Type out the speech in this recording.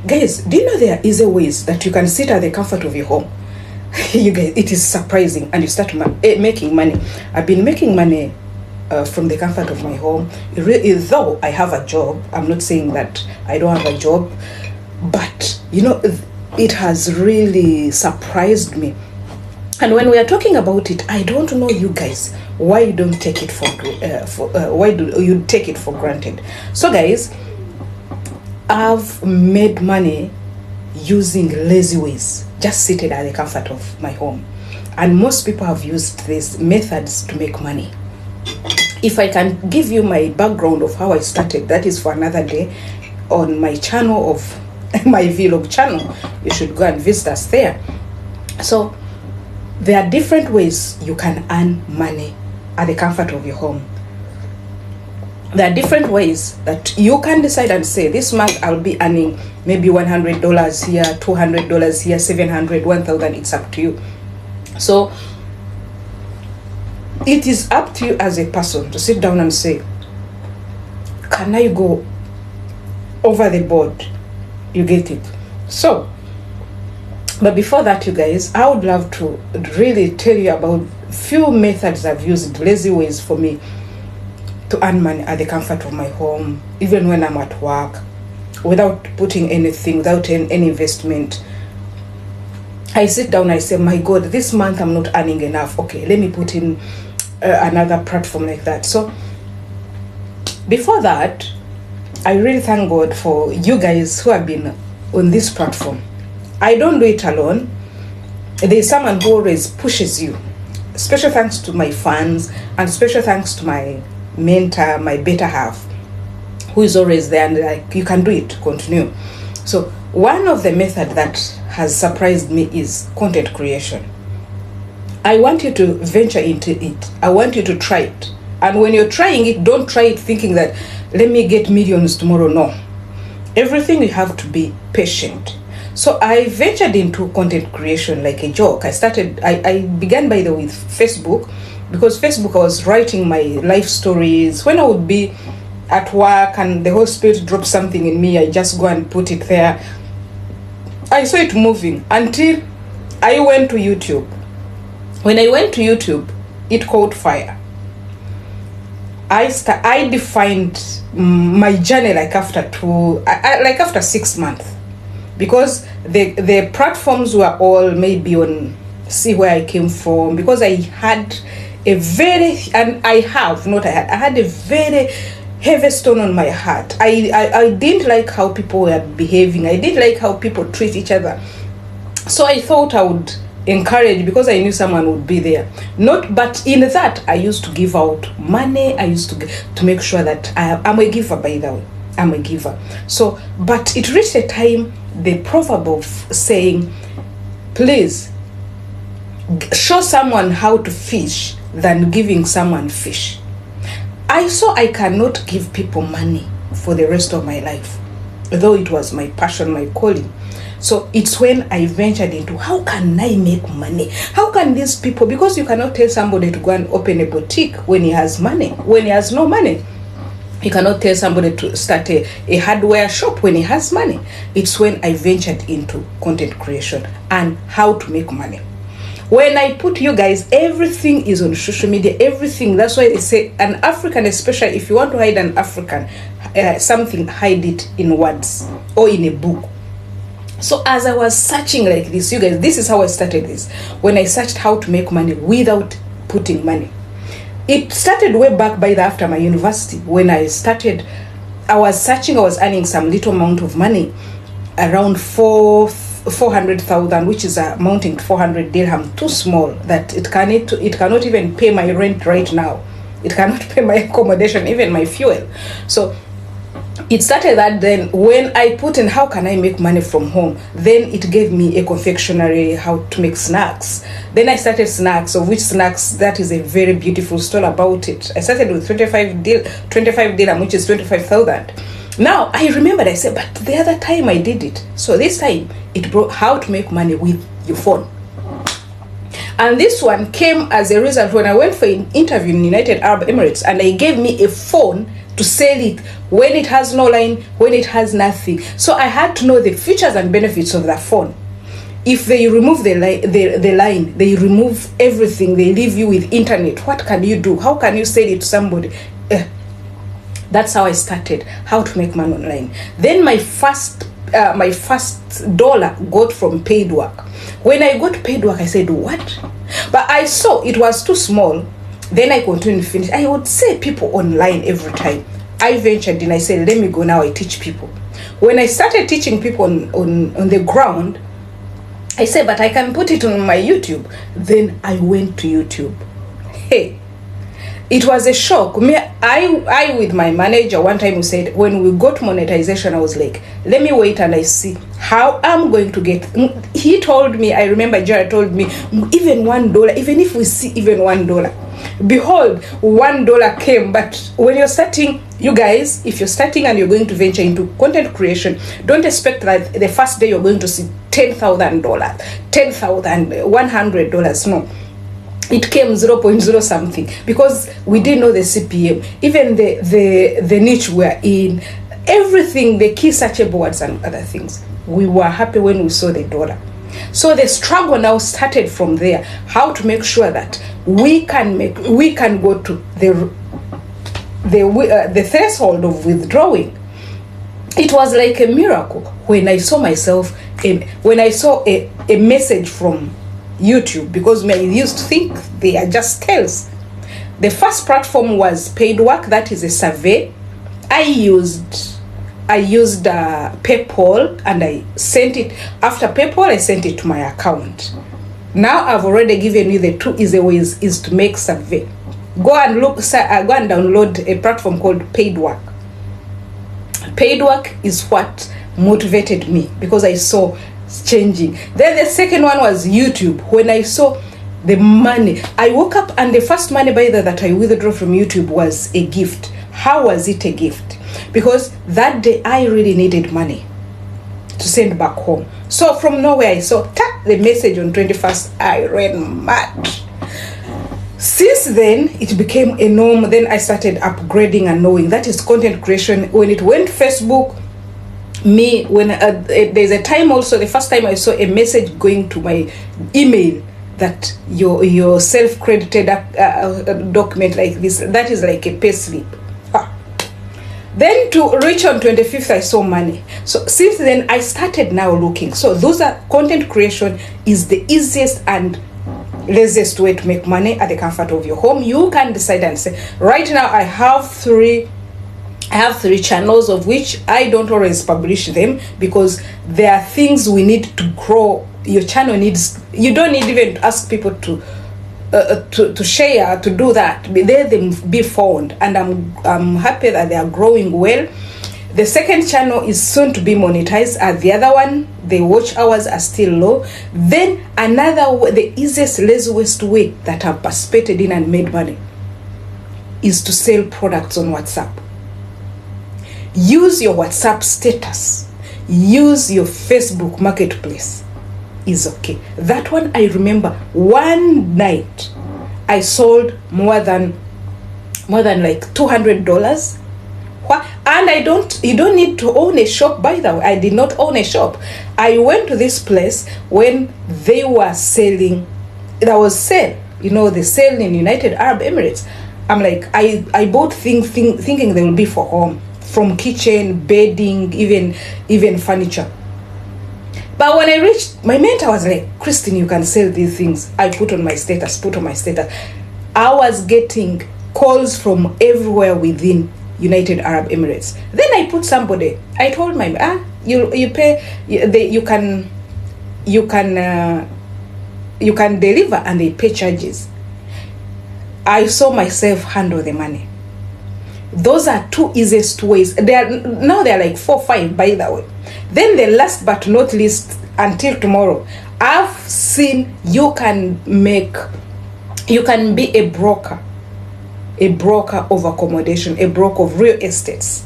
Guys, do you know there are easy ways that you can sit at the comfort of your home? You guys, it is surprising, and you start making money. I've been making money from the comfort of my home. Though I have a job, I'm not saying that I don't have a job, but you know, it has really surprised me. And when we are talking about it, I don't know you guys why you don't take it why do you take it for granted. So guys, I've made money using lazy ways, just seated at the comfort of my home. And most people have used these methods to make money. If I can give you my background of how I started, that is for another day on my channel of my vlog channel. You should go and visit us there. So there are different ways you can earn money at the comfort of your home. There are different ways that you can decide and say, this month I'll be earning maybe $100 here, $200 here, $700, $1,000. It's up to you. So it is up to you as a person to sit down and say, can I go over the board? You get it? So, but before that, you guys, I would love to really tell you about few methods I've used, lazy ways for me to earn money at the comfort of my home, even when I'm at work, without putting anything, without any investment. I sit down, I say, my God, this month I'm not earning enough. Okay, let me put in another platform like that. So before that, I really thank God for you guys who have been on this platform. I don't do it alone. There's someone who always pushes you. Special thanks to my fans, and special thanks to my mentor, my better half, who is always there and like, you can do it, continue. So one of the method that has surprised me is content creation. I want you to venture into it. I want you to try it. And when you're trying it, don't try it thinking that let me get millions tomorrow. No. Everything you have to be patient. So I ventured into content creation like a joke. I began, by the way, with Facebook, because Facebook, I was writing my life stories. When I would be at work and the Holy Spirit dropped something in me, I just go and put it there. I saw it moving until I went to YouTube. When I went to YouTube, it caught fire. I defined my journey like after 6 months, because the platforms were all maybe on see where I came from, because I had a very heavy stone on my heart. I didn't like how people were behaving. I didn't like how people treat each other. So I thought I would encourage, because I knew someone would be there. But in that, I used to give out money. I used to make sure that I'm a giver, by the way. I'm a giver. So, but it reached a time, the proverb of saying, please show someone how to fish than giving someone fish. I saw I cannot give people money for the rest of my life, though it was my passion, my calling. So it's when I ventured into, how can I make money? How can these people, because you cannot tell somebody to go and open a boutique when he has money, when he has no money. You cannot tell somebody to start a hardware shop when he has money. It's when I ventured into content creation and how to make money. When I put you guys, everything is on social media, everything. That's why they say an African, especially if you want to hide an African, something, hide it in words or in a book. So as I was searching like this, you guys, this is how I started this. When I searched how to make money without putting money. It started way back after my university. When I started, I was searching, I was earning some little amount of money, around 400,000, which is amounting to 400 dirham, too small that it cannot even pay my rent right now. It cannot pay my accommodation, even my fuel. So it started that. Then when I put in how can I make money from home, then it gave me a confectionery, how to make snacks. Then I started snacks, of which snacks, that is a very beautiful story about it. I started with 25 dirham, which is 25,000. Now I remembered, I said, but the other time I did it. So this time it brought how to make money with your phone. And this one came as a result when I went for an interview in United Arab Emirates, and they gave me a phone to sell it when it has no line, when it has nothing. So I had to know the features and benefits of that phone. If they remove the line, they remove everything, they leave you with internet, what can you do? How can you sell it to somebody? That's how I started, how to make money online. Then my first dollar got from paid work. When I got paid work, I said, what? But I saw it was too small. Then I continued to finish. I would see people online every time. I ventured in, I said, let me go now, I teach people. When I started teaching people on the ground, I said, but I can put it on my YouTube. Then I went to YouTube. Hey, it was a shock. I with my manager, one time we said, when we got monetization, I was like, let me wait and I see how I'm going to get. He told me, I remember Jared told me, even $1, even if we see even $1. Behold, $1 came. But when you're starting, you guys, if you're starting and you're going to venture into content creation, don't expect that the first day you're going to see $10,000, $100. No, it came 0.0 something, because we didn't know the CPM, even the niche we're in, everything, the key searchable words and other things. We were happy when we saw the dollar. So the struggle now started from there, how to make sure that we can go to the threshold of withdrawing. It was like a miracle when I saw myself when I saw a message from YouTube, because I used to think they are just scales. The first platform was paid work, that is a survey. I used PayPal, and I sent it. After PayPal, I sent it to my account. Now I've already given you the 2 easy ways is to make survey. Go and download a platform called Paid Work. Paid Work is what motivated me, because I saw changing. Then the second one was YouTube. When I saw the money, I woke up and the first money by that I withdrew from YouTube was a gift. How was it a gift? Because that day I really needed money to send back home. So from nowhere I saw the message on 21st. I ran mad. Since then it became a norm. Then I started upgrading and knowing that is content creation. When it went Facebook, there's a time also, the first time I saw a message going to my email that your self-credited document like this, that is like a pay slip. Then to reach on 25th, I saw money. So since then, I started now looking. So those are content creation is the easiest and laziest way to make money at the comfort of your home. You can decide and say, right now I have three channels, of which I don't always publish them, because there are things we need to grow. Your channel needs, you don't need even to ask people to share, to do that. Let them be found, and I'm happy that they are growing well. The second channel is soon to be monetized, and the other one, the watch hours are still low. Then another, the easiest, laziest way that I've participated in and made money is to sell products on WhatsApp. Use your WhatsApp status, use your Facebook marketplace. Is okay. That one I remember one night I sold more than like $200. And you don't need to own a shop, by the way. I did not own a shop. I went to this place when they were selling, there was sale, the sale in United Arab Emirates. I'm like, I bought things thinking they will be for home, from kitchen, bedding, even furniture. But when I reached, my mentor was like, Christine, you can sell these things. I put on my status. I was getting calls from everywhere within United Arab Emirates. Then I put somebody, I told my, you pay, you can deliver and they pay charges. I saw myself handle the money. Those are 2 easiest ways. Now they're like 4 or 5, by the way. Then the last but not least, until tomorrow, I've seen you can be a broker of accommodation, a broker of real estates.